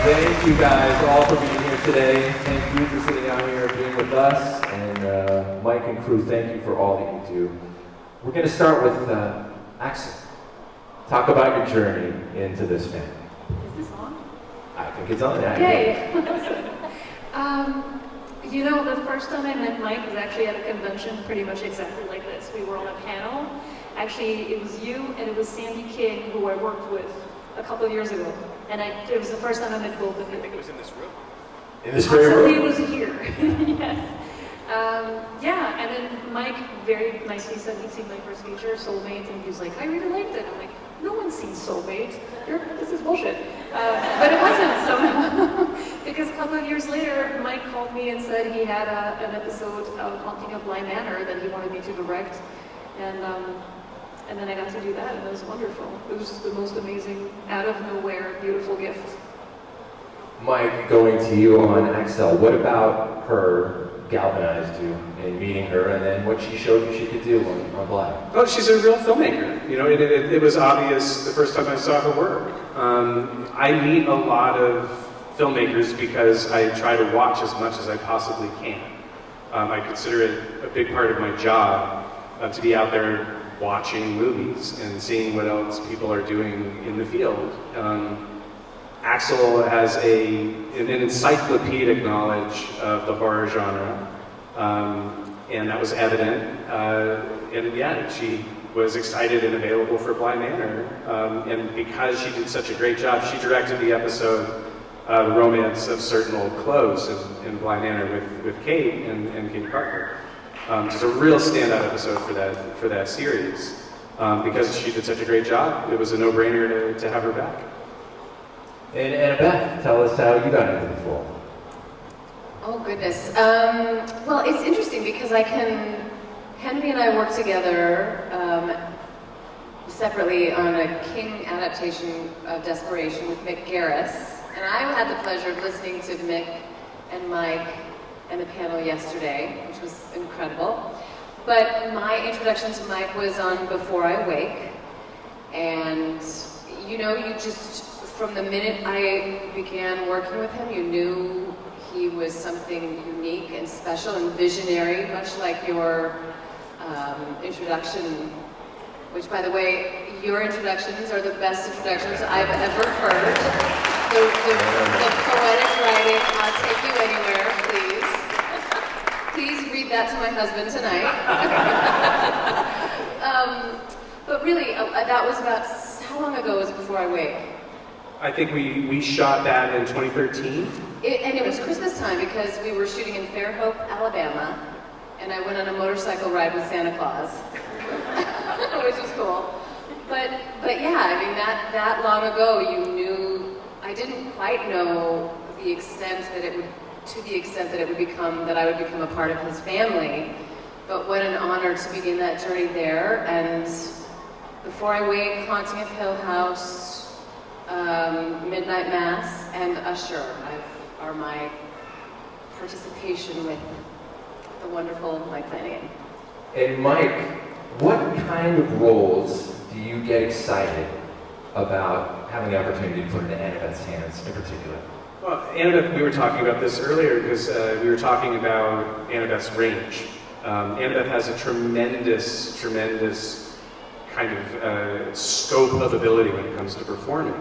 Thank you guys all for being here today. Thank you for sitting out here and being with us. And Mike and crew, thank you for all that you do. We're going to start with Axel. Talk about your journey into this family. Is this on? I think it's on. Yeah. Okay. You know, the first time I met Mike was actually at a convention pretty much exactly like this. We were on a panel. Actually, it was you and it was Sandy King, who I worked with a couple of years ago. And it was the first time I met both of you. I think it was in this room. In this very room? He was here. Yes. Yeah, and then Mike very nicely said he'd seen my first feature, Soulmate, and he was like, I really liked it. I'm like, no one's seen Soulmate. This is bullshit. But it wasn't, so. Because a couple of years later, Mike called me and said he had an episode of Haunting of Bly Manor that he wanted me to direct. And then I got to do that, and it was wonderful. It was just the most amazing, out of nowhere, beautiful gift. Mike, going to you on Axel, what about her galvanized you in meeting her, and then what she showed you she could do on Bly? Oh, she's a real filmmaker. You know, it was obvious the first time I saw her work. I meet a lot of filmmakers because I try to watch as much as I possibly can. I consider it a big part of my job to be out there watching movies and seeing what else people are doing in the field. Axel has an encyclopedic knowledge of the horror genre, and that was evident. And yeah, she was excited and available for Bly Manor. And because she did such a great job, she directed the episode The Romance of Certain Old Clothes in Bly Manor with Kate and Kate Parker. Just a real standout episode for that series. Because she did such a great job, it was a no-brainer to have her back. And Annabeth, tell us how you got into the fold. Oh goodness. Well, it's interesting because Henry and I worked together separately on a King adaptation of Desperation with Mick Garris. And I had the pleasure of listening to Mick and Mike and the panel yesterday, which was incredible. But my introduction to Mike was on Before I Wake. And you know, you just, from the minute I began working with him, you knew he was something unique and special and visionary, much like your introduction, which, by the way, your introductions are the best introductions I've ever heard. The poetic writing, I'll take you anywhere, please. Please read that to my husband tonight. But really, that was about, how long ago was Before I Wake? I think we shot that in 2013. And it was Christmas time because we were shooting in Fairhope, Alabama, and I went on a motorcycle ride with Santa Claus, which was cool. But yeah, I mean, that long ago, you knew, I didn't quite know the extent that it would, to the extent that it would become, that I would become a part of his family. But what an honor to begin that journey there. And Before I Wake, Haunting of Hill House, Midnight Mass, and Usher are my participation with the wonderful Mike Flanagan. And Mike, what kind of roles do you get excited about having the opportunity to put into Annabeth's hands in particular? Well, Annabeth, we were talking about this earlier because we were talking about Annabeth's range. Annabeth has a tremendous kind of scope of ability when it comes to performing.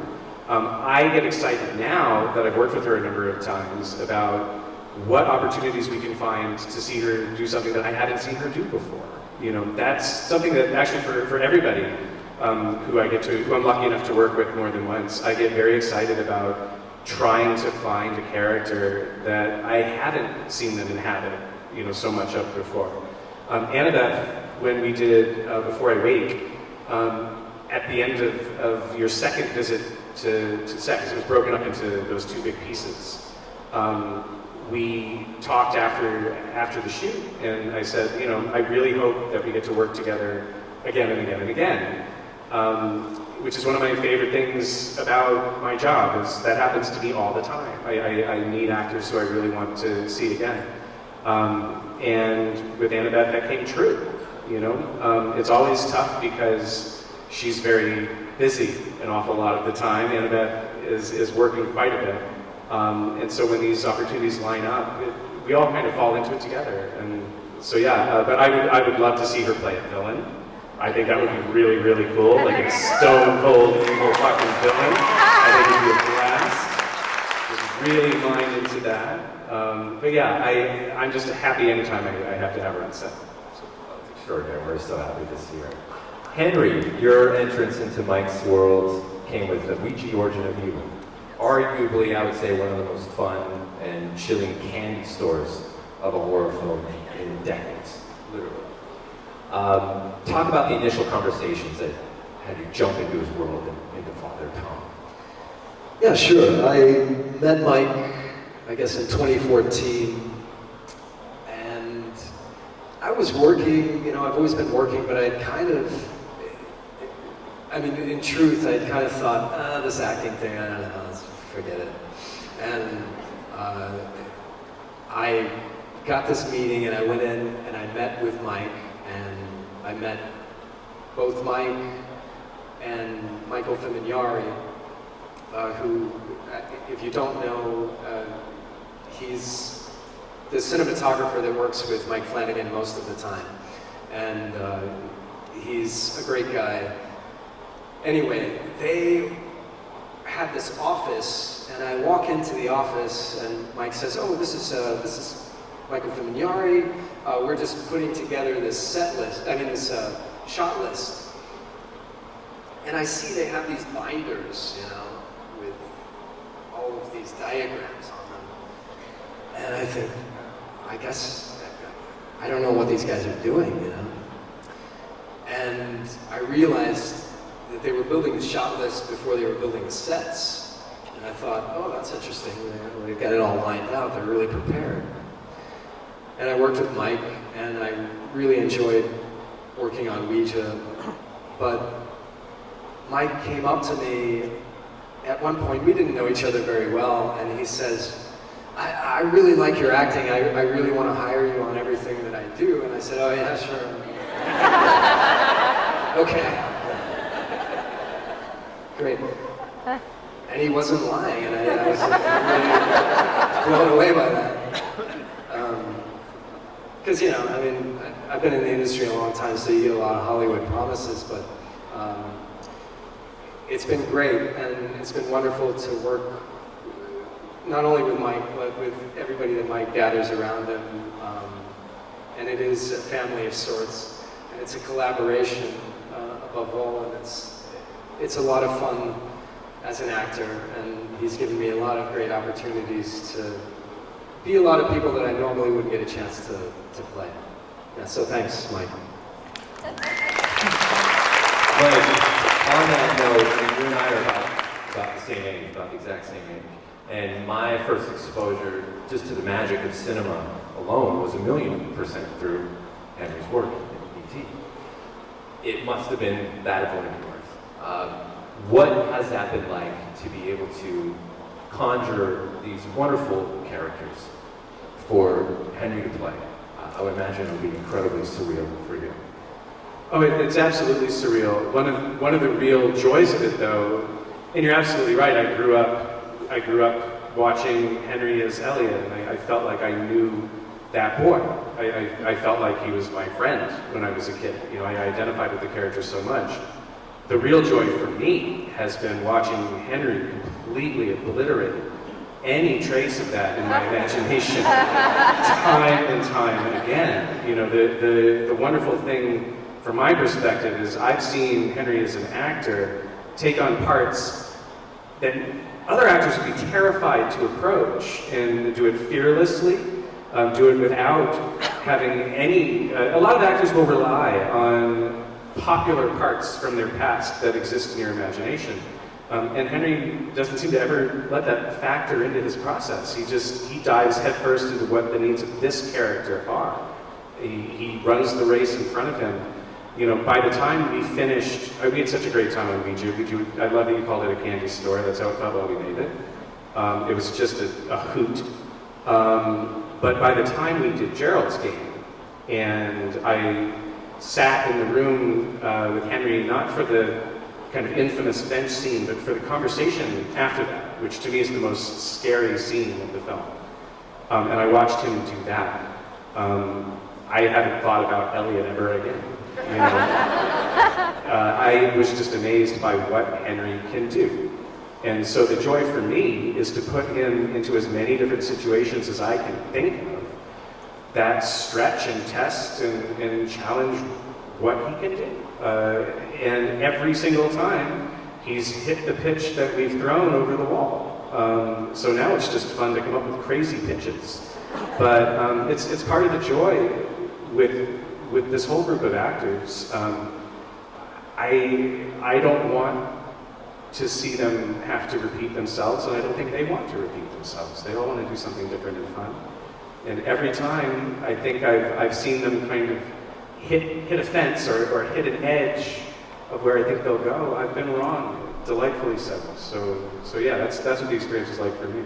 I get excited now that I've worked with her a number of times about what opportunities we can find to see her do something that I hadn't seen her do before. You know, that's something that actually for everybody who I'm lucky enough to work with more than once, I get very excited about trying to find a character that I hadn't seen them inhabit, you know, so much of before. Annabeth, when we did Before I Wake, at the end of your second visit to set, because it was broken up into those two big pieces, we talked after the shoot, and I said, you know, I really hope that we get to work together again and again and again, which is one of my favorite things about my job, is that happens to me all the time. I meet actors who I really want to see again. And with Annabeth, that came true. You know, it's always tough because she's very busy an awful lot of the time. Annabeth is working quite a bit. And so when these opportunities line up, we all kind of fall into it together. And so yeah, but I would love to see her play a villain. I think that would be really, really cool, like a stone cold evil fucking villain. I think it'd be a blast. Just really mind into that. But yeah, I'm just happy anytime I have to have her on set. That's extraordinary. We're so happy to see her. Henry, your entrance into Mike's world came with the Ouija Origin of Evil. Arguably, I would say, one of the most fun and chilling candy stores of a horror film in decades, literally. Talk about the initial conversations that had you jump into his world and into Father Tom. Yeah, sure. I met Mike, I guess, in 2014, and I was working, I've always been working, but I'd in truth, I'd kind of thought, this acting thing, I don't know, let's forget it. And I got this meeting, and I went in, and I met with Mike, and I met both Mike and Michael Fimignari, who, if you don't know, he's the cinematographer that works with Mike Flanagan most of the time. And he's a great guy. Anyway, they had this office, and I walk into the office, and Mike says, "Oh, this is Michael Fimignari. We're just putting together this this shot list." And I see they have these binders, with all of these diagrams on them. And I think, I guess, I don't know what these guys are doing, And I realized that they were building the shot list before they were building the sets. And I thought, oh, that's interesting. They've got it all lined out. They're really prepared. And I worked with Mike, and I really enjoyed working on Ouija. But Mike came up to me at one point. We didn't know each other very well, and he says, I really like your acting. I really want to hire you on everything that I do. And I said, oh yeah, sure. Okay. Great. And he wasn't lying, and I was really blown away by that. Because, I've been in the industry a long time, so you get a lot of Hollywood promises, but it's been great, and it's been wonderful to work not only with Mike, but with everybody that Mike gathers around him. And it is a family of sorts, and it's a collaboration above all, and it's a lot of fun as an actor, and he's given me a lot of great opportunities to be a lot of people that I normally wouldn't get a chance to play. Yeah, so thanks, Mike. But on that note, you and I are about the same age, about the exact same age. And my first exposure just to the magic of cinema alone was 1,000,000% through Henry's work in E.T. It must have been that of one of yours. What has that been like to be able to conjure these wonderful characters for Henry to play? I would imagine it would be incredibly surreal for you. Oh, it's absolutely surreal. One of the real joys of it, though, and you're absolutely right. I grew up watching Henry as Elliot, and I felt like I knew that boy. I felt like he was my friend when I was a kid. I identified with the character so much. The real joy for me has been watching Henry completely obliterate any trace of that in my imagination, time and time again. The wonderful thing from my perspective is I've seen Henry as an actor take on parts that other actors would be terrified to approach, and do it fearlessly, do it without having any... a lot of actors will rely on popular parts from their past that exist in your imagination. And Henry doesn't seem to ever let that factor into his process. He dives headfirst into what the needs of this character are. He runs the race in front of him. By the time we finished, we had such a great time on Ouija. I love that you called it a candy store. That's how it felt while we made it. It was just a hoot. But by the time we did Gerald's Game, and I sat in the room with Henry, not for the kind of infamous bench scene, but for the conversation after that, which to me is the most scary scene of the film. And I watched him do that. I haven't thought about Elliot ever again. You know? I was just amazed by what Henry can do. And so the joy for me is to put him into as many different situations as I can think of that stretch and test and challenge what he can do. And every single time, he's hit the pitch that we've thrown over the wall. So now it's just fun to come up with crazy pitches. But it's part of the joy with this whole group of actors. I don't want to see them have to repeat themselves, and I don't think they want to repeat themselves. They all want to do something different and fun. And every time, I think I've seen them kind of hit a fence or hit an edge of where I think they'll go. I've been wrong, delightfully so. So yeah, that's what the experience is like for me.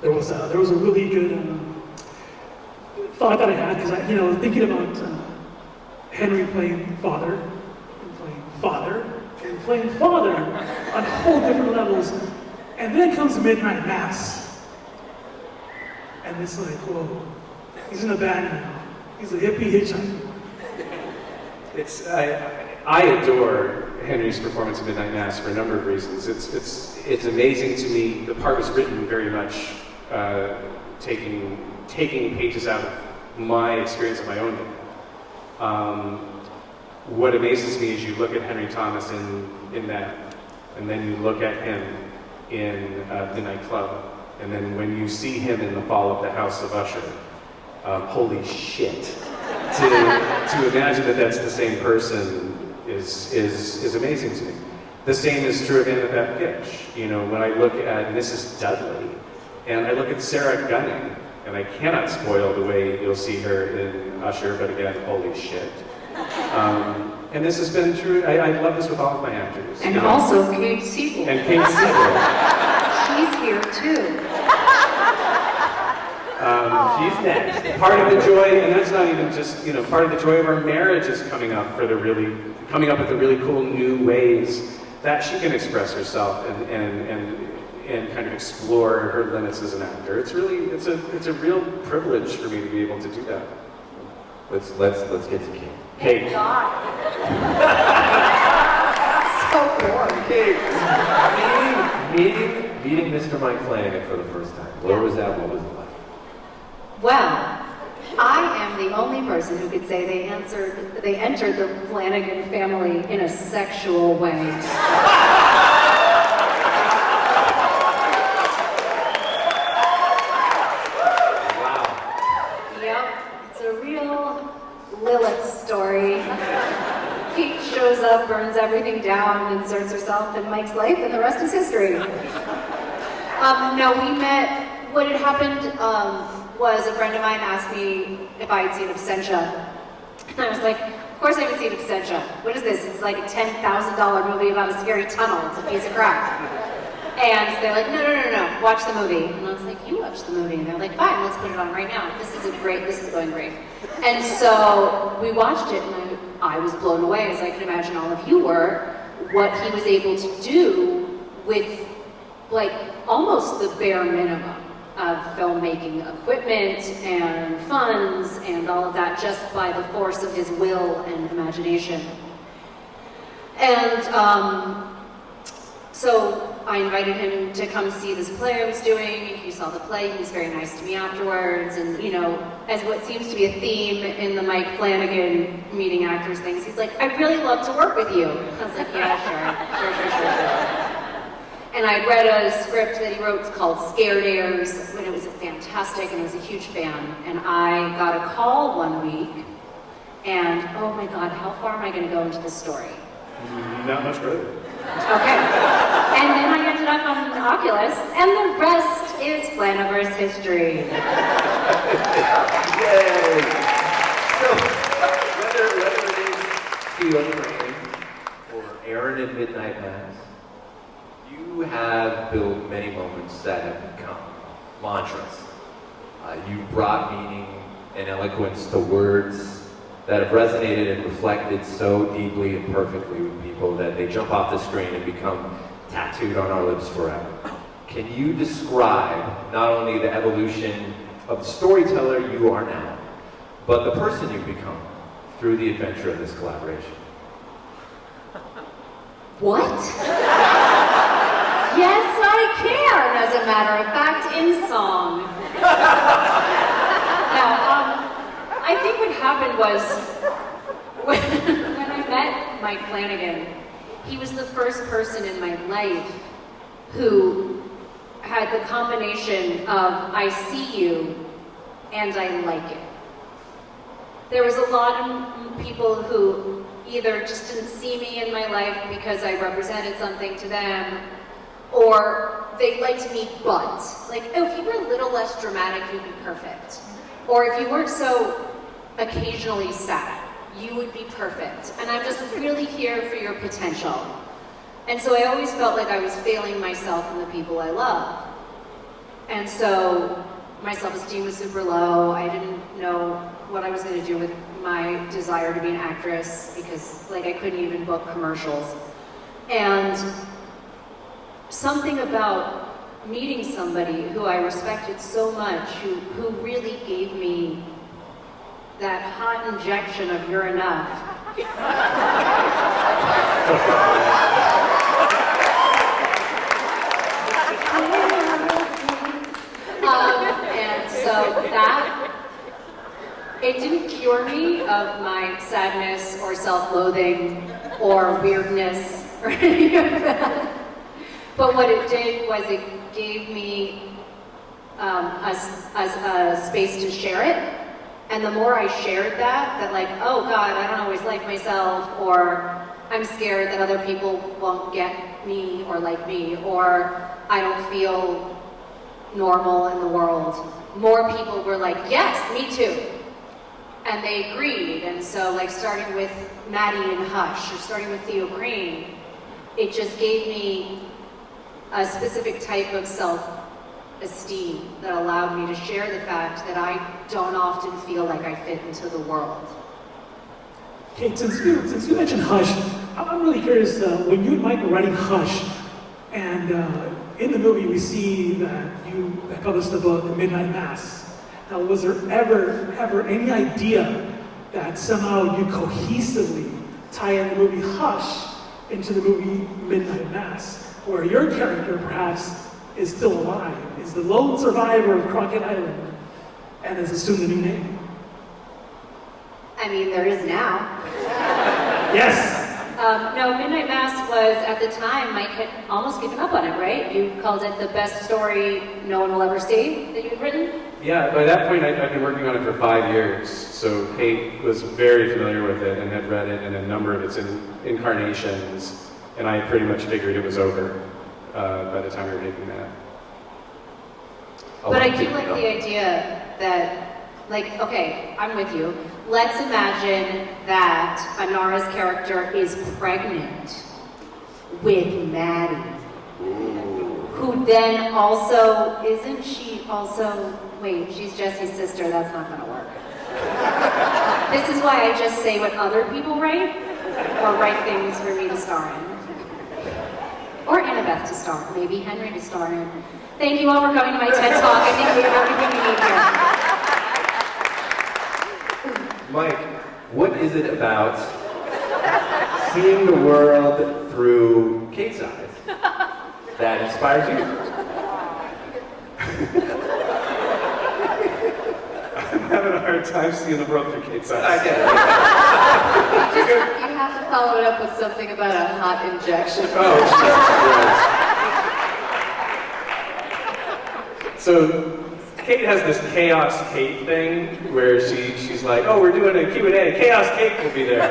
There was a really good thought that I had because thinking about Henry playing father and playing father and playing father on whole different levels, and then comes Midnight Mass, and it's like, whoa, he's in a band now. He's a hippie hitchhiker. I adore Henry's performance of Midnight Mass for a number of reasons. It's amazing to me. The part was written very much taking pages out of my experience of my own day. What amazes me is you look at Henry Thomas in that, and then you look at him in Midnight Club, and then when you see him in the fall of the House of Usher, holy shit! To imagine that that's the same person is amazing to me. The same is true of Annabeth Gish. You know, when I look at Mrs. Dudley, and I look at Sarah Gunning, and I cannot spoil the way you'll see her in Usher, but again, holy shit. And this has been true. I love this with all of my actors. And also Kate Siegel. And Kate Siegel. She's here too. She's next. Part of the joy, and that's not even just, part of the joy of our marriage is coming up with the really cool new ways that she can express herself and kind of explore her limits as an actor. It's a real privilege for me to be able to do that. Let's get to Kate. Kate. So bored. Kate, meeting Mr. Mike Flanagan for the first time. Where was that? What was it like? Well, I am the only person who could say they entered the Flanagan family in a sexual way. Lilith story. Kate shows up, burns everything down, and inserts herself in Mike's life, and the rest is history. No, we met. What had happened was a friend of mine asked me if I had seen Absentia. And I was like, of course I haven't seen Absentia. What is this? It's like a $10,000 movie about a scary tunnel. It's a piece of crap. And they're like, no, watch the movie. And I was like, you watch the movie. And they're like, fine, let's put it on right now. This is going great. And so we watched it, and I was blown away, as I can imagine all of you were, what he was able to do with, like, almost the bare minimum of filmmaking equipment and funds and all of that, just by the force of his will and imagination. And so I invited him to come see this play I was doing. He saw the play. He was very nice to me afterwards. And, as what seems to be a theme in the Mike Flanagan meeting actors things, he's like, I'd really love to work with you. I was like, yeah, sure. And I'd read a script that he wrote called Scaredares, when it was fantastic, and I was a huge fan. And I got a call one week, and oh my God, how far am I going to go into this story? Not much further. Okay. And then I ended up on Oculus, and the rest is Flanaverse history. Yay! So, whether it is Steel Train or Aaron at Midnight Mass, you have built many moments that have become mantras. You brought meaning and eloquence to words that have resonated and reflected so deeply and perfectly with people that they jump off the screen and become tattooed on our lips forever. Can you describe not only the evolution of the storyteller you are now, but the person you've become through the adventure of this collaboration? What? Yes, I can, as a matter of fact, in song. Now, I think what happened was, when I met Mike Flanagan, he was the first person in my life who had the combination of I see you and I like it. There was a lot of people who either just didn't see me in my life because I represented something to them, or they liked me but. Like, oh, if you were a little less dramatic, you'd be perfect. Or if you weren't so occasionally sad, you would be perfect. And I'm just really here for your potential. And so I always felt like I was failing myself and the people I love. And so my self-esteem was super low. I didn't know what I was going to do with my desire to be an actress because, like, I couldn't even book commercials. And something about meeting somebody who I respected so much, who really gave me that hot injection of "you're enough." And so that, it didn't cure me of my sadness or self-loathing or weirdness or any of that. But what it did was it gave me a space to share it. And the more I shared that like, oh God, I don't always like myself, or I'm scared that other people won't get me or like me, or I don't feel normal in the world, more people were like, yes, me too. And they agreed. And so, like, starting with Maddie and Hush, or starting with Theo Crane, it just gave me a specific type of self-esteem that allowed me to share the fact that I don't often feel like I fit into the world. Kate, since you mentioned Hush, I'm really curious, when you and Mike were writing Hush, and in the movie we see that you published the book Midnight Mass. Now, was there ever any idea that somehow you cohesively tie in the movie Hush into the movie Midnight Mass, where your character perhaps is still alive, is the lone survivor of Crockett Island, and has assumed a new name? I mean, there is now. Yes! No, Midnight Mass was, at the time, Mike had almost given up on it, right? You called it the best story no one will ever see that you'd written? Yeah, by that point I'd been working on it for 5 years, so Kate was very familiar with it and had read it in a number of its incarnations, and I had pretty much figured it was over by the time we were making that. But I do like the idea that, like, okay, I'm with you. Let's imagine that Anara's character is pregnant with Maddie, who then also, isn't she also, wait, she's Jesse's sister, that's not gonna work. This is why I just say what other people write, or write things for me to star in. Or Annabeth to star, maybe Henry to star in. Thank you all for coming to my TED Talk. I think we have everything we need here. Mike, what is it about seeing the world through Kate's eyes that inspires you? I'm having a hard time seeing the world through Kate's eyes. I get it. You have to follow it up with something about a hot injection. Oh, Jesus Christ. So Kate has this Chaos Kate thing where she's like, oh, we're doing a Q&A, Chaos Kate will be there.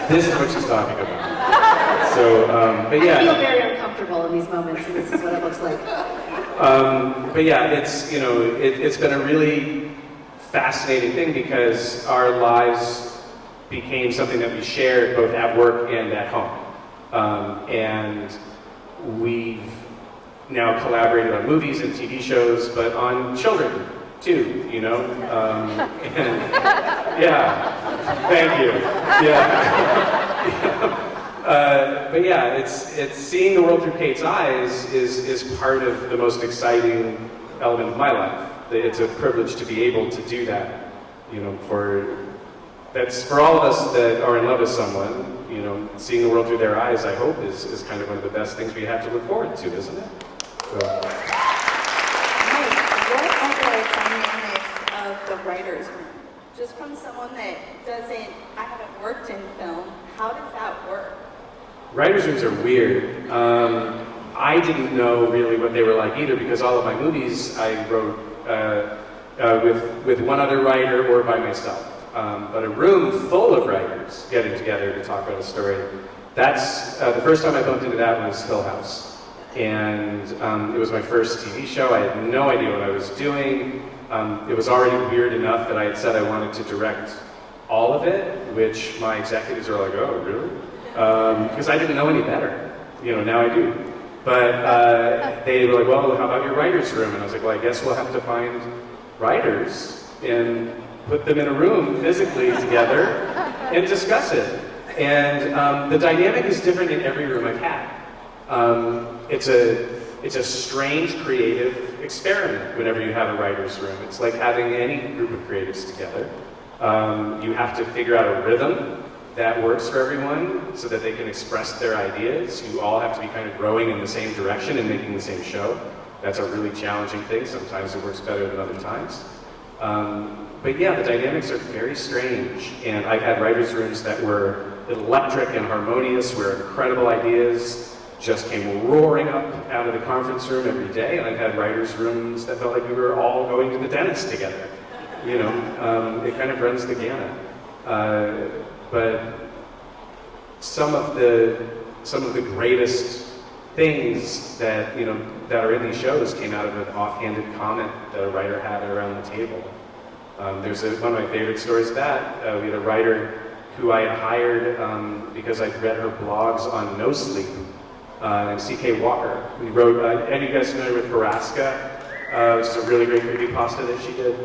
This is what she's talking about. So, but yeah. I feel very uncomfortable in these moments, and this is what it looks like. But yeah, it's, you know, it's been a really fascinating thing because our lives became something that we shared both at work and at home. And we've now collaborated on movies and TV shows, but on children too, you know? And yeah. Thank you. Yeah. But yeah, it's seeing the world through Kate's eyes is part of the most exciting element of my life. It's a privilege to be able to do that. You know, that's for all of us that are in love with someone. You know, seeing the world through their eyes, I hope, is kind of one of the best things we have to look forward to, isn't it? So. Mike, what are the dynamics of the writer's room? Just from someone that I haven't worked in film, how does that work? Writers' rooms are weird. I didn't know really what they were like either, because all of my movies I wrote with one other writer or by myself. But a room full of writers getting together to talk about a story, that's, the first time I bumped into that was Hill House. And it was my first TV show. I had no idea what I was doing. It was already weird enough that I had said I wanted to direct all of it, which my executives are like, oh, really? Because I didn't know any better. You know, now I do. But they were like, well, how about your writer's room? And I was like, well, I guess we'll have to find writers and put them in a room physically together and discuss it. And the dynamic is different in every room I've had. It's a strange creative experiment whenever you have a writer's room. It's like having any group of creatives together. You have to figure out a rhythm that works for everyone so that they can express their ideas. You all have to be kind of growing in the same direction and making the same show. That's a really challenging thing. Sometimes it works better than other times. But yeah, the dynamics are very strange. And I've had writers' rooms that were electric and harmonious, where incredible ideas just came roaring up out of the conference room every day. And I've had writers' rooms that felt like we were all going to the dentist together. You know, it kind of runs the gamut. But some of the greatest things that that are in these shows came out of an offhanded comment that a writer had around the table. There's one of my favorite stories of that. We had a writer who I had hired because I'd read her blogs on no sleep, named C.K. Walker. We wrote, any of you guys familiar with Baraska, which is a really great creepypasta that she did.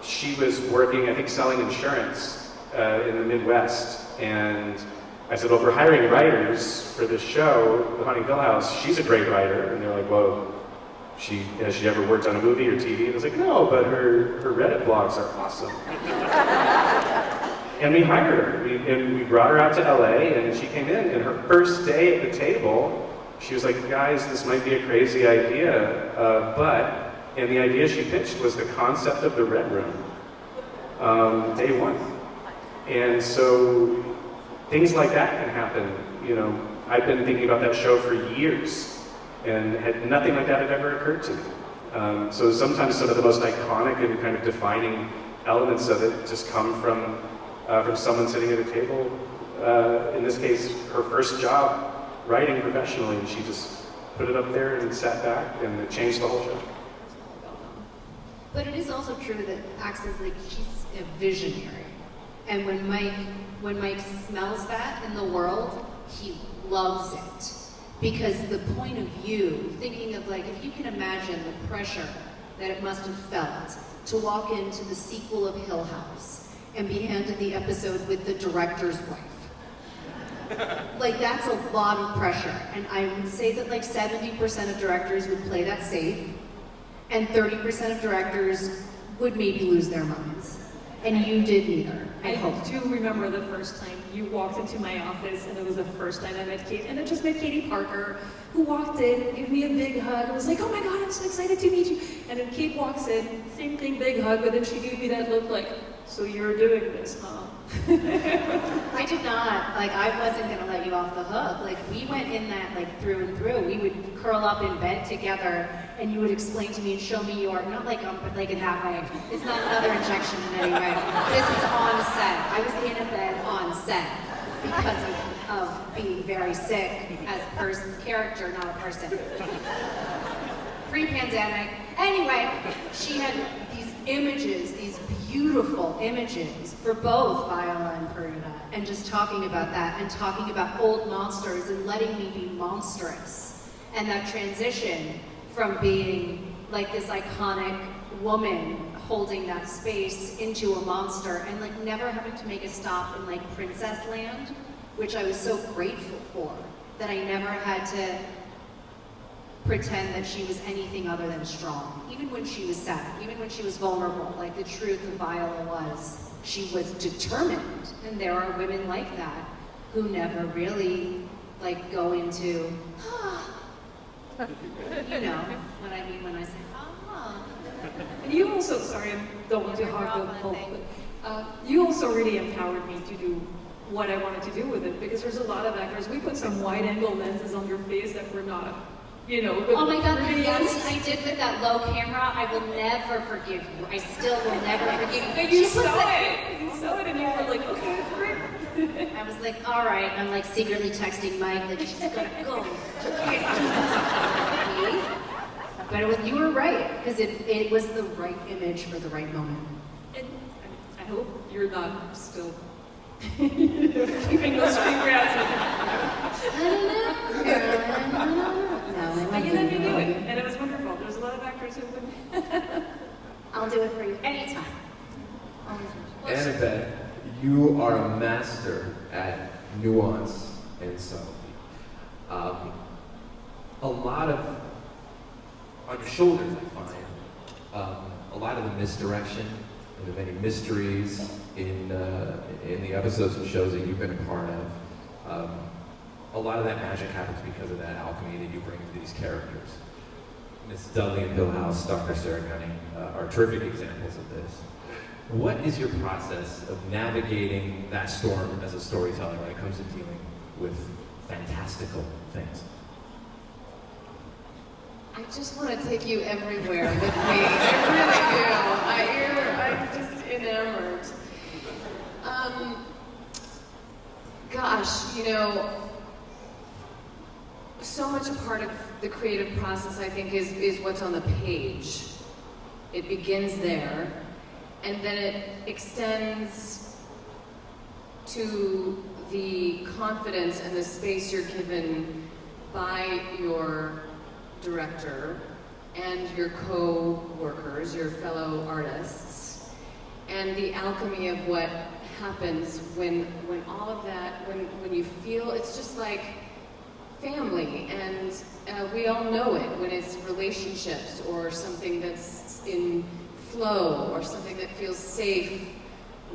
She was working, I think, selling insurance in the Midwest, and I said, well, if we're hiring writers for this show, The Haunting Hill House, she's a great writer. And they're like, well, has she ever worked on a movie or TV? And I was like, no, but her Reddit blogs are awesome. And we hired her. We brought her out to LA, and she came in, and her first day at the table, she was like, guys, this might be a crazy idea, and the idea she pitched was the concept of the Red Room, day one. And so things like that can happen. You know, I've been thinking about that show for years, and nothing like that had ever occurred to me. So sometimes some of the most iconic and kind of defining elements of it just come from someone sitting at a table. In this case, her first job writing professionally, and she just put it up there and sat back, and it changed the whole show. But it is also true that Axel's she's a visionary. And when Mike smells that in the world, he loves it. Because the point of view, thinking of if you can imagine the pressure that it must have felt to walk into the sequel of Hill House and be handed the episode with the director's wife. That's a lot of pressure. And I would say that 70% of directors would play that safe, and 30% of directors would maybe lose their minds. And you did neither, I hope. do remember the first time you walked into my office, and it was the first time I met Kate, and I just met Katie Parker, who walked in, gave me a big hug, and was like, oh my God, I'm so excited to meet you. And then Kate walks in, same thing, big hug, but then she gave me that look like, so you're doing this, huh? I did not. I wasn't going to let you off the hook. We went in that, through and through. We would curl up in bed together, and you would explain to me and show me your, not in that way. It's not another injection in any way. This is on set. I was in a bed on set because of being very sick as a character, not a person. Pre-pandemic. Anyway, she had these images, these beautiful images for both Viola and Purina, and just talking about that and talking about old monsters and letting me be monstrous. And that transition from being this iconic woman holding that space into a monster and like never having to make a stop in like Princess Land, which I was so grateful for, that I never had to pretend that she was anything other than strong. Even when she was sad, even when she was vulnerable, like the truth of Viola was, she was determined. And there are women like that who never really like go into, you know what I mean when I say, And you also, sorry, I don't want to hog the whole, but you also really empowered me to do what I wanted to do with it, because there's a lot of actors, we put some wide-angle lenses on your face that were not, you know. oh my God, the prettiest. moment I did with that low camera, I will never forgive you. I still will never forgive you. But you saw it, and you were like, okay, great. I was like, all right, and I'm like secretly texting Mike that she's gonna go. But it was, you were right, because it was the right image for the right moment. And I hope you're not still keeping those regrets. I don't know. No, But you let me do it, and it was wonderful. There's a lot of actors who would. I'll do it for you anytime. Always. Annabeth, you are a master at nuance and subtlety. A lot of, on your shoulders, I find, a lot of the misdirection and the many mysteries in the episodes and shows that you've been a part of. A lot of that magic happens because of that alchemy that you bring to these characters. Miss Dudley and Hill House, Dr. Sarah Gunning are terrific examples of this. What is your process of navigating that storm as a storyteller when it comes to dealing with fantastical things? I just want to take you everywhere with me. I really do. I'm just enamored. Gosh, you know, so much a part of the creative process, I think, is what's on the page. It begins there, and then it extends to the confidence and the space you're given by your director and your co-workers, your fellow artists, and the alchemy of what happens when all of that, when you feel, it's just like family, and we all know it when it's relationships or something that's in flow or something that feels safe,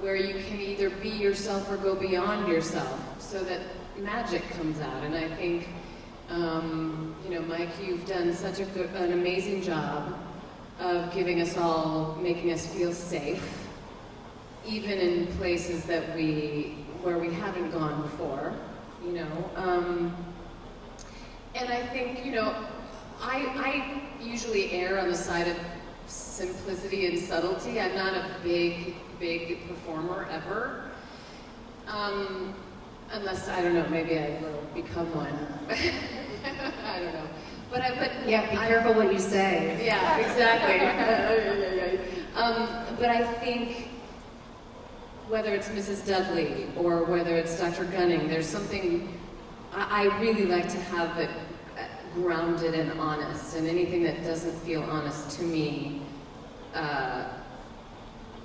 where you can either be yourself or go beyond yourself, so that magic comes out. And I think, you know, Mike, you've done such an amazing job of giving us all, making us feel safe, even in places that where we haven't gone before, you know. And I think, you know, I usually err on the side of simplicity and subtlety. I'm not a big performer ever. Unless, I don't know, maybe I will become one. I don't know. But Yeah, be careful what you say. yeah, exactly. But I think whether it's Mrs. Dudley or whether it's Dr. Gunning, there's something I really like to have it grounded and honest, and anything that doesn't feel honest to me,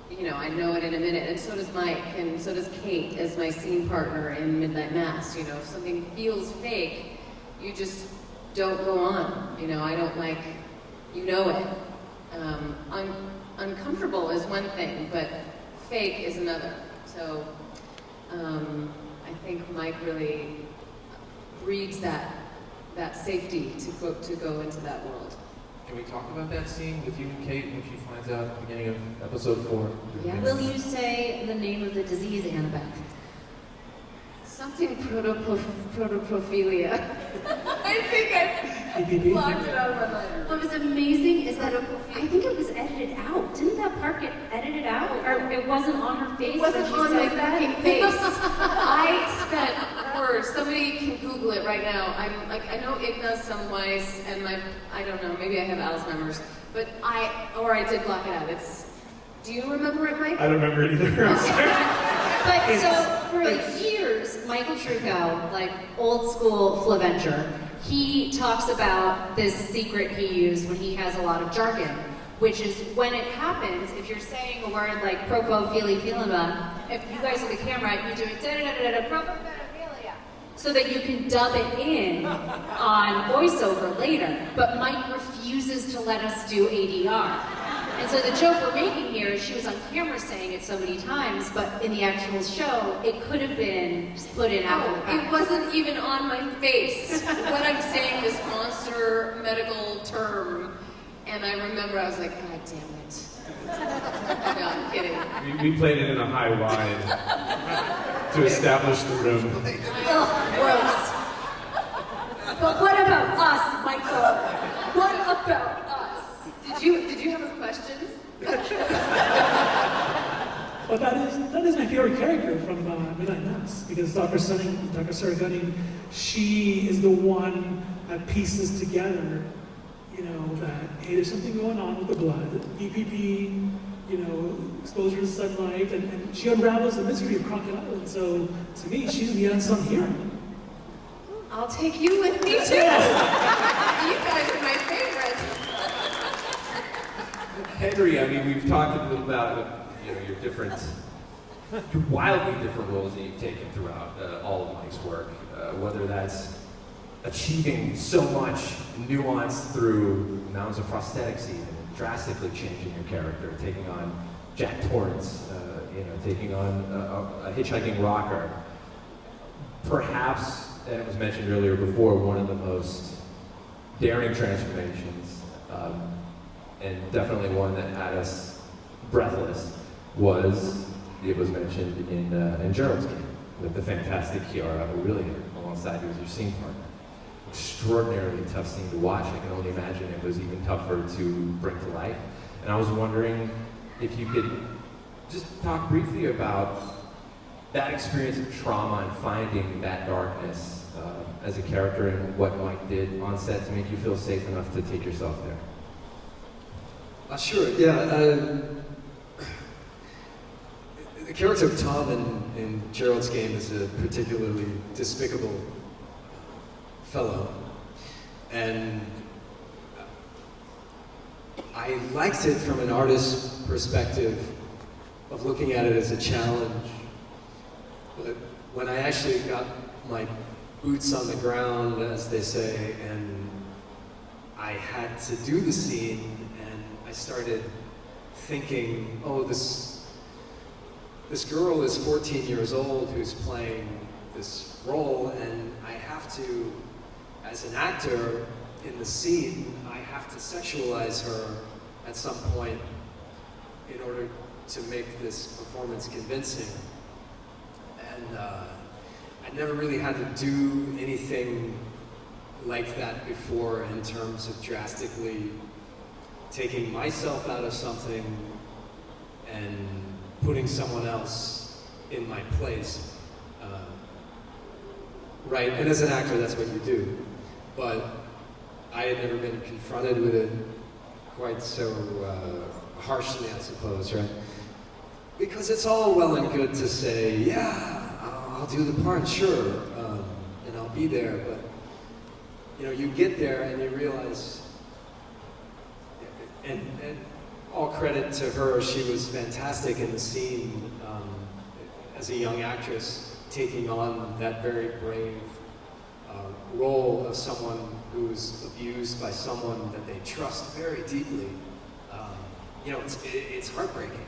you know, I know it in a minute, and so does Mike, and so does Kate as my scene partner in Midnight Mass. You know, if something feels fake, you just don't go on. You know, I don't like, you know it. Uncomfortable is one thing, but fake is another. So I think Mike really breeds that safety to go into that world. Can we talk about that scene with you and Kate when she finds out at the beginning of episode 4? Yeah. Will you say the name of the disease, Annabeth? Something protoprophilia. I think I blocked it out of my mind. What was amazing is that I think it was edited out. Didn't that part get edited out? Or it wasn't on her face? It wasn't when she on my said that? fucking face. I spent words. Somebody can Google it right now. I'm like, I know Igna Semwise, and I don't know, maybe I have Alzheimer's, but I did block it out. Do you remember it, Mike? I don't remember it either. I'm sorry. But so for years, Michael Trucco, like old school Flavenger, he talks about this secret he used when he has a lot of jargon, which is when it happens, if you're saying a word like propo feely feelima, if you guys are the camera, you do it da-da-da-da-da, propophilia, so that you can dub it in on voiceover later. But Mike refuses to let us do ADR. And so the joke we're making here is she was on camera saying it so many times, but in the actual show, it could have been just put in after the fact. It wasn't even on my face when I'm saying this monster medical term. And I remember I was like, God damn it. No, I'm kidding. We played it in a high wide to establish the room. Ugh, gross. But what about us, Michael? What about us? Did you have a question? But that is my favorite character from Midnight Mass, because Dr. Saragani, she is the one that pieces together, you know, that, hey, there's something going on with the blood, EPP, you know, exposure to sunlight, and she unravels the mystery of Crocodile. And so, to me, she's the unsung hero. I'll take you with me too. You guys are my favorites. Henry, I mean, we've talked a little about your different, your wildly different roles that you've taken throughout all of Mike's work, whether that's achieving so much nuance through mounds of prosthetics, even drastically changing your character, taking on Jack Torrance, taking on a hitchhiking rocker. Perhaps, and it was mentioned earlier before, one of the most daring transformations, and definitely one that had us breathless, it was mentioned in Gerald's Game, with the fantastic Chiara Aurelia alongside you as your scene partner. Extraordinarily tough scene to watch. I can only imagine it was even tougher to bring to life. And I was wondering if you could just talk briefly about that experience of trauma and finding that darkness as a character, and what Mike did on set to make you feel safe enough to take yourself there. Sure, yeah. The character of Tom in Gerald's Game is a particularly despicable fellow, and I liked it from an artist's perspective of looking at it as a challenge. But when I actually got my boots on the ground, as they say, and I had to do the scene, and I started thinking, oh, this girl is 14 years old who's playing this role, and I have to, as an actor in the scene, I have to sexualize her at some point in order to make this performance convincing. And I never really had to do anything like that before, in terms of drastically taking myself out of something and putting someone else in my place. Right, and as an actor, that's what you do. But I had never been confronted with it quite so harshly, I suppose, right? Because it's all well and good to say, yeah, I'll do the part, sure, and I'll be there, but you get there and you realize, and all credit to her, she was fantastic in the scene as a young actress, taking on that very brave role of someone who's abused by someone that they trust very deeply. It's heartbreaking.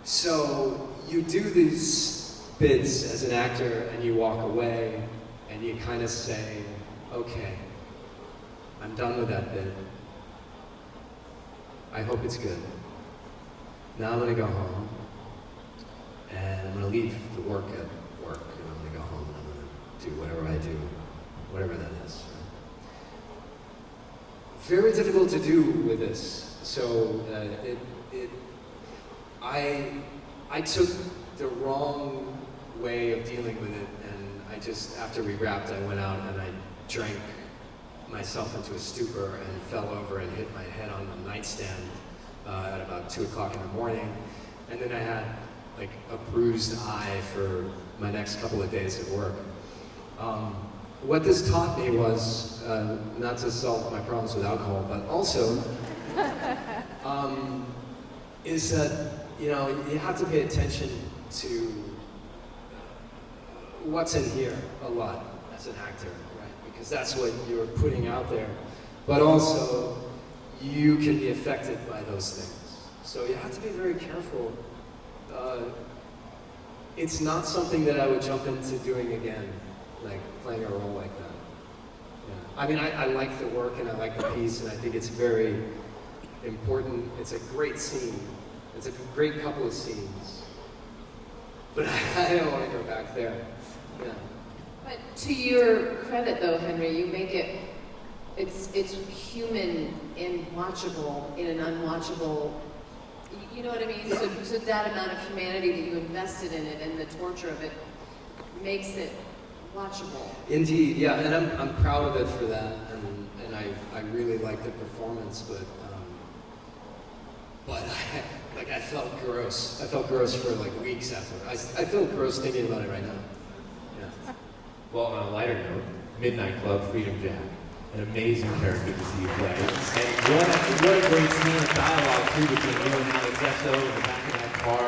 So you do these bits as an actor and you walk away and you kind of say, okay, I'm done with that bit. I hope it's good. Now I'm gonna go home and I'm gonna leave the work at work, and I'm gonna go home and I'm gonna do whatever I do, whatever that is. Very difficult to do with this. So I took the wrong way of dealing with it, and I just, after we wrapped, I went out and I drank myself into a stupor and fell over and hit my head on the nightstand at about 2 o'clock in the morning. And then I had like a bruised eye for my next couple of days at work. What this taught me was not to solve my problems with alcohol, but also is that, you know, you have to pay attention to what's in here a lot as an actor, right? Because that's what you're putting out there. But also, you can be affected by those things. So you have to be very careful. It's not something that I would jump into doing again, like playing a role like that. Yeah. I mean, I like the work and I like the piece, and I think it's very important. It's a great scene. It's a great couple of scenes. But I don't want to go back there. Yeah. But to your credit, though, Henry, you make it's human and watchable in an unwatchable. You know what I mean? So that amount of humanity that you invested in it and the torture of it makes it watchable. Indeed, yeah, and I'm proud of it for that, and I really like the performance, but I felt gross. I felt gross for like weeks after. I feel gross thinking about it right now. Yeah. Well, on a lighter note, Midnight Club, Freedom Jack. An amazing character to see you play. And what a great scene of dialogue, too, between you and Alex Esso in the back of that car,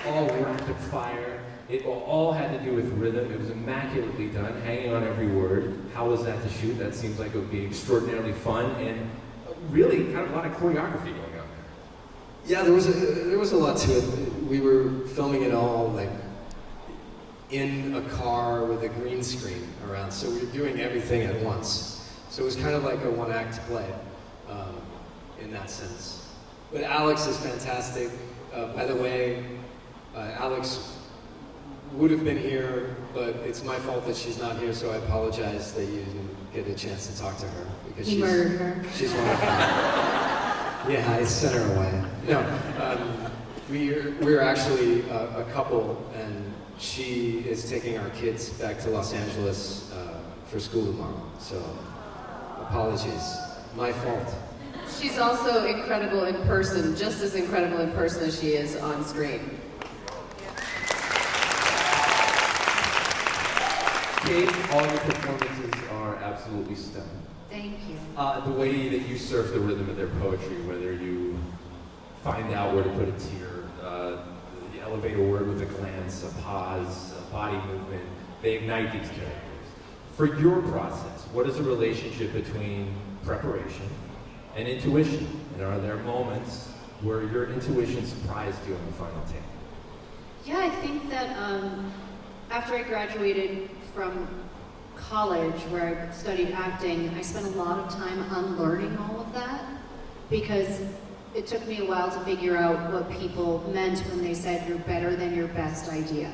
all rapid fire. It all had to do with rhythm. It was immaculately done, hanging on every word. How was that to shoot? That seems like it would be extraordinarily fun and really kind of a lot of choreography going on there. Yeah, there was a lot to it. We were filming it all like in a car with a green screen around, so we were doing everything at once. So it was kind of like a one-act play in that sense. But Alex is fantastic. By the way, Alex would have been here, but it's my fault that she's not here, so I apologize that you didn't get a chance to talk to her. Because He murdered her. She's wonderful. Yeah, I sent her away. No, we're actually a couple, and she is taking our kids back to Los Angeles for school tomorrow, so apologies. My fault. She's also incredible in person, just as incredible in person as she is on screen. Kate, all your performances are absolutely stunning. Thank you. The way that you surf the rhythm of their poetry, whether you find out where to put a tear, you elevate a word with a glance, a pause, a body movement, they ignite these characters. For your process, what is the relationship between preparation and intuition? And are there moments where your intuition surprised you in the final take? Yeah, I think that after I graduated from college, where I studied acting, I spent a lot of time unlearning all of that, because it took me a while to figure out what people meant when they said you're better than your best idea.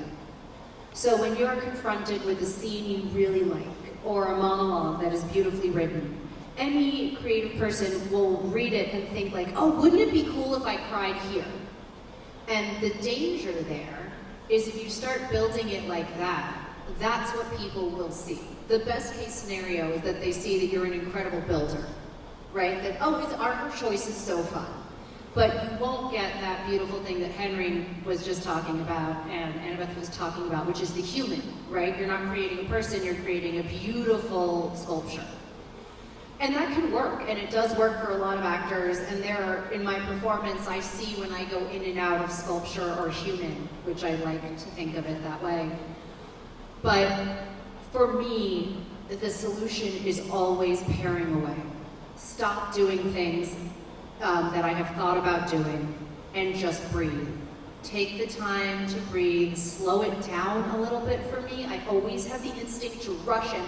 So when you're confronted with a scene you really like, or a monologue that is beautifully written, any creative person will read it and think like, oh, wouldn't it be cool if I cried here? And the danger there is if you start building it like that, that's what people will see. The best case scenario is that they see that you're an incredible builder, right? That, oh, his art choice is so fun. But you won't get that beautiful thing that Henry was just talking about and Annabeth was talking about, which is the human, right? You're not creating a person, you're creating a beautiful sculpture. And that can work, and it does work for a lot of actors, and there are, in my performance, I see when I go in and out of sculpture or human, which I like to think of it that way. But for me, the solution is always paring away. Stop doing things that I have thought about doing, and just breathe. Take the time to breathe, slow it down a little bit for me. I always have the instinct to rush and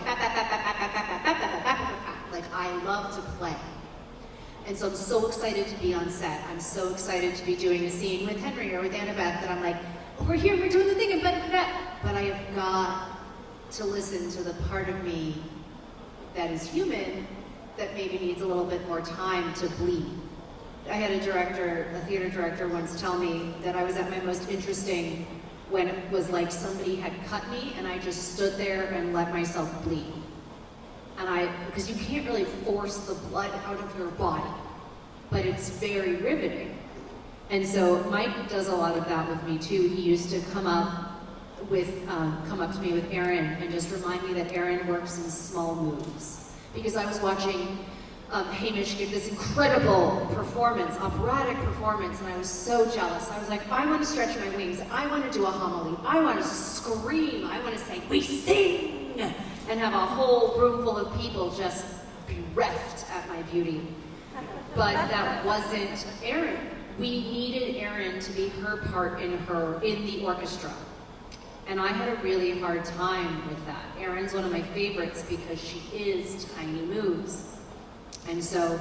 like I love to play. And so I'm so excited to be on set. I'm so excited to be doing a scene with Henry or with Annabeth that I'm like, oh, we're here, we're doing the thing, but I have got to listen to the part of me that is human that maybe needs a little bit more time to bleed. I had a theater director once tell me that I was at my most interesting when it was like somebody had cut me and I just stood there and let myself bleed. Because you can't really force the blood out of your body, but it's very riveting. And so Mike does a lot of that with me too. He used to come up to me with Aaron and just remind me that Aaron works in small moves. Because I was watching Hamish give this incredible performance, operatic performance, and I was so jealous. I was like, I want to stretch my wings. I want to do a homily. I want to scream. I want to say, we sing, and have a whole room full of people just bereft at my beauty. But that wasn't Erin. We needed Erin to be her part in the orchestra. And I had a really hard time with that. Erin's one of my favorites because she is tiny moves. And so,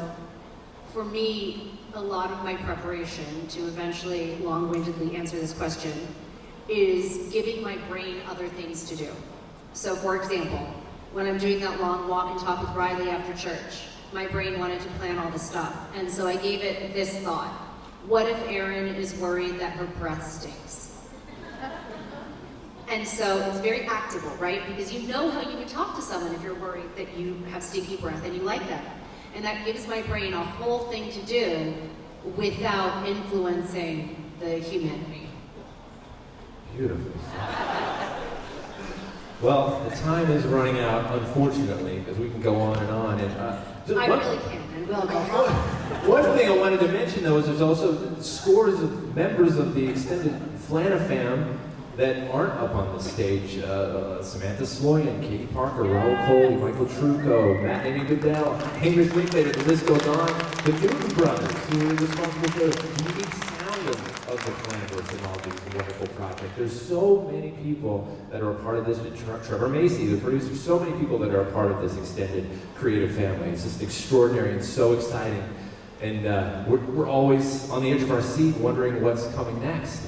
for me, a lot of my preparation to eventually long-windedly answer this question is giving my brain other things to do. So, for example, when I'm doing that long walk and talk with Riley after church, my brain wanted to plan all this stuff. And so I gave it this thought. What if Erin is worried that her breath stinks? And so it's very actable, right? Because you know how you would talk to someone if you're worried that you have stinky breath and you like them. And that gives my brain a whole thing to do without influencing the humanity. Beautiful. Well, the time is running out, unfortunately, because we can go on and on. And I really can, and we'll go on. One thing I wanted to mention, though, is there's also scores of members of the extended Flanagan that aren't up on the stage. Samantha Sloyan, Katie Parker, Raul Coley, Michael Trucco, Matt and Goodell, Hamish Linklater, the list goes on. The Newton brothers, who are responsible for the unique sound of the Flanders and all these wonderful projects. There's so many people that are a part of this. Trevor Macy, the producer, so many people that are a part of this extended creative family. It's just extraordinary and so exciting. And we're always on the edge of our seat wondering what's coming next.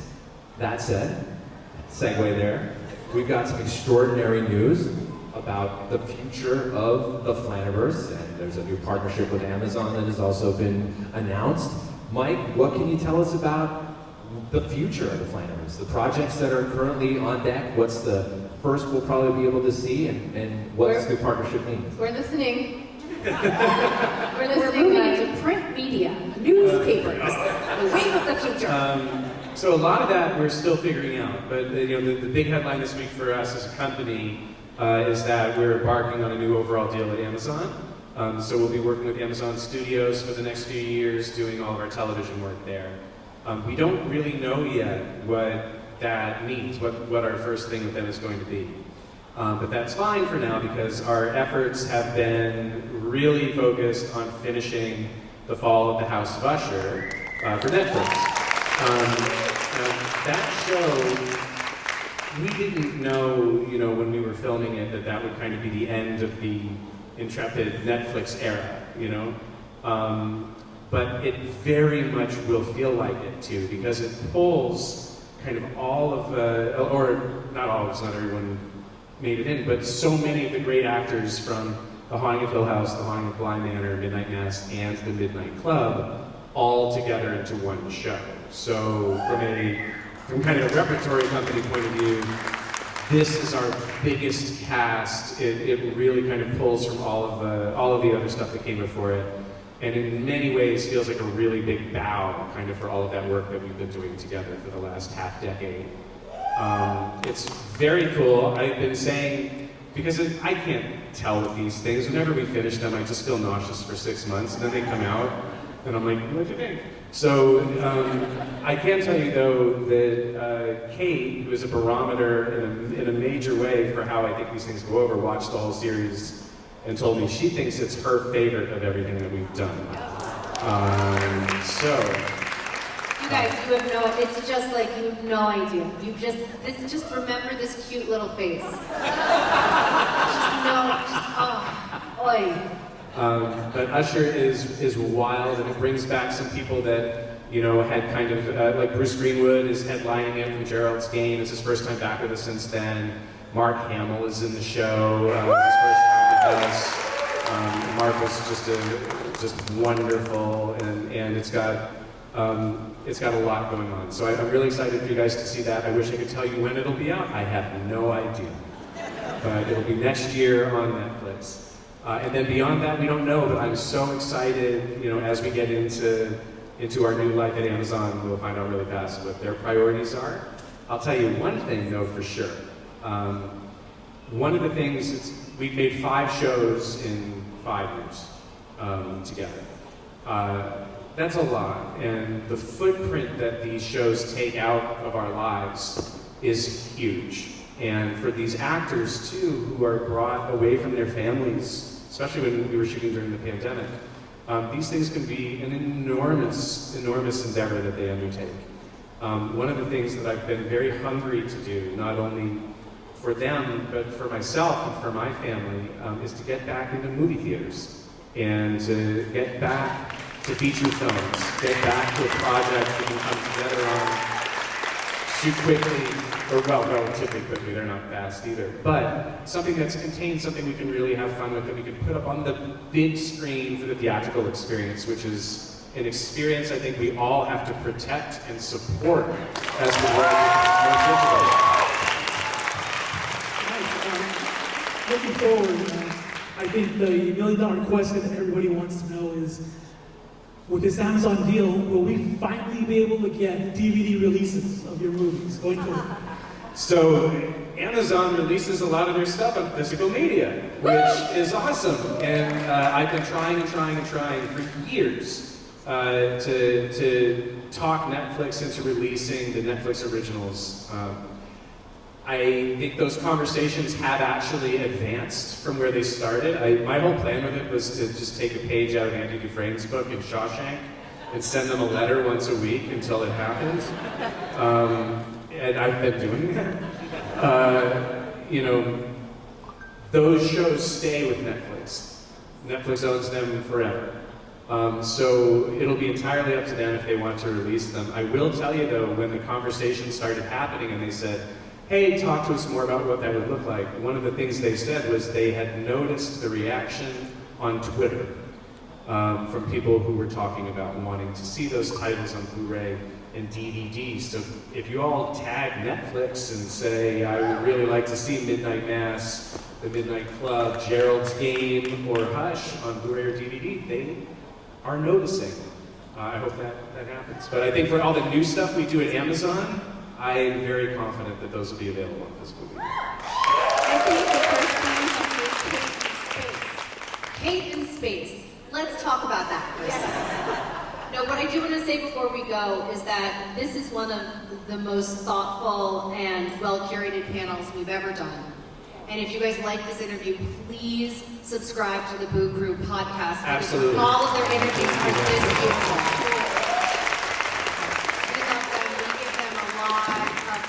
That said, segue there, we've got some extraordinary news about the future of the Flaniverse, and there's a new partnership with Amazon that has also been announced. Mike, what can you tell us about the future of the Flaniverse, the projects that are currently on deck? What's the first we'll probably be able to see, and what this new partnership means? We're listening. We're moving into print media, newspapers, the wave of the future. So a lot of that we're still figuring out, but the big headline this week for us as a company is that we're embarking on a new overall deal with Amazon. So we'll be working with Amazon Studios for the next few years, doing all of our television work there. We don't really know yet what that means, what our first thing with them is going to be. But that's fine for now because our efforts have been really focused on finishing the fall of the House of Usher for Netflix. That show, we didn't know, when we were filming it, that would kind of be the end of the intrepid Netflix era, but it very much will feel like it too, because it pulls kind of all of or not all, it's not everyone made it in, but so many of the great actors from The Haunting of Hill House, The Haunting of Bly Manor, Midnight Mass, and The Midnight Club, all together into one show. So from kind of a repertory company point of view, this is our biggest cast. It really kind of pulls from all of the other stuff that came before it, and in many ways feels like a really big bow kind of for all of that work that we've been doing together for the last half decade. It's very cool. I've been saying, because I can't tell with these things, whenever we finish them I just feel nauseous for 6 months, and then they come out and I'm like, what'd you think? So I can tell you though that Kate, who is a barometer in a major way for how I think these things go over, watched the whole series and told me she thinks it's her favorite of everything that we've done. You guys, you have it's just like you have no idea. Just remember this cute little face. Oy. But Usher is wild, and it brings back some people that had kind of like Bruce Greenwood is headlining it from Gerald's Game. It's his first time back with us since then. Mark Hamill is in the show. His first time with us. Mark was just wonderful, and it's got a lot going on. So I'm really excited for you guys to see that. I wish I could tell you when it'll be out. I have no idea, but it'll be next year on Netflix. And then beyond that, we don't know, but I'm so excited, as we get into our new life at Amazon, we'll find out really fast what their priorities are. I'll tell you one thing, though, for sure. One of the things, we've made 5 shows in 5 years. together. That's a lot, and the footprint that these shows take out of our lives is huge. And for these actors too, who are brought away from their families, especially when we were shooting during the pandemic, these things can be an enormous, enormous endeavor that they undertake. One of the things that I've been very hungry to do, not only for them, but for myself and for my family, is to get back into movie theaters and to get back to feature films, get back to a project we can come together on, shoot quickly, or well, relatively quickly, they're not fast either, but something that's contained, something we can really have fun with, that we can put up on the big screen for the theatrical experience, which is an experience I think we all have to protect and support as the world becomes more digital. Looking forward, I think the million-dollar question that everybody wants to know is, with this Amazon deal, will we finally be able to get DVD releases of your movies going forward? So Amazon releases a lot of their stuff on physical media, which is awesome. And I've been trying for years to talk Netflix into releasing the Netflix originals. I think those conversations have actually advanced from where they started. My whole plan with it was to just take a page out of Andy Dufresne's book in Shawshank and send them a letter once a week until it happened. And I've been doing that. Those shows stay with Netflix. Netflix owns them forever. So it'll be entirely up to them if they want to release them. I will tell you though, when the conversation started happening and they said, hey, talk to us more about what that would look like, one of the things they said was they had noticed the reaction on Twitter from people who were talking about wanting to see those titles on Blu-ray and DVD. So if you all tag Netflix and say, I would really like to see Midnight Mass, The Midnight Club, Gerald's Game, or Hush on Blu-ray or DVD, they are noticing. I hope that happens. But I think for all the new stuff we do at Amazon, I am very confident that those will be available on physical media. I think the first thing is Kate in Space. Let's talk about that for a second. No, what I do want to say before we go is that this is one of the most thoughtful and well-curated panels we've ever done. And if you guys like this interview, please subscribe to the Boo Crew podcast. Absolutely. All of their interviews are this beautiful. We love them. We give them a lot of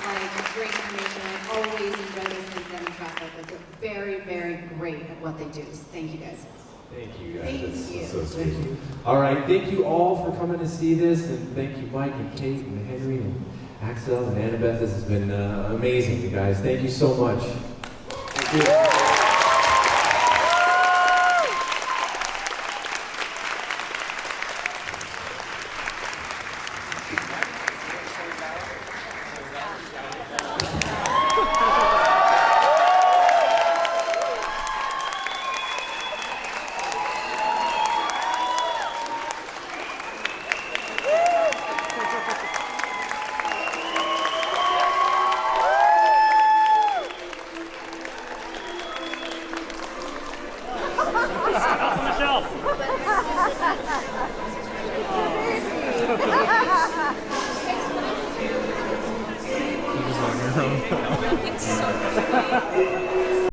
great information. I always enjoy listening to them in traffic. They're very, very great at what they do. So thank you guys. Thank you guys. Thank That's you. so sweet. All right, thank you all for coming to see this, and thank you Mike and Kate and Henry and Axel and Annabeth. This has been amazing, you guys. Thank you so much. Thank you. Thank you so much.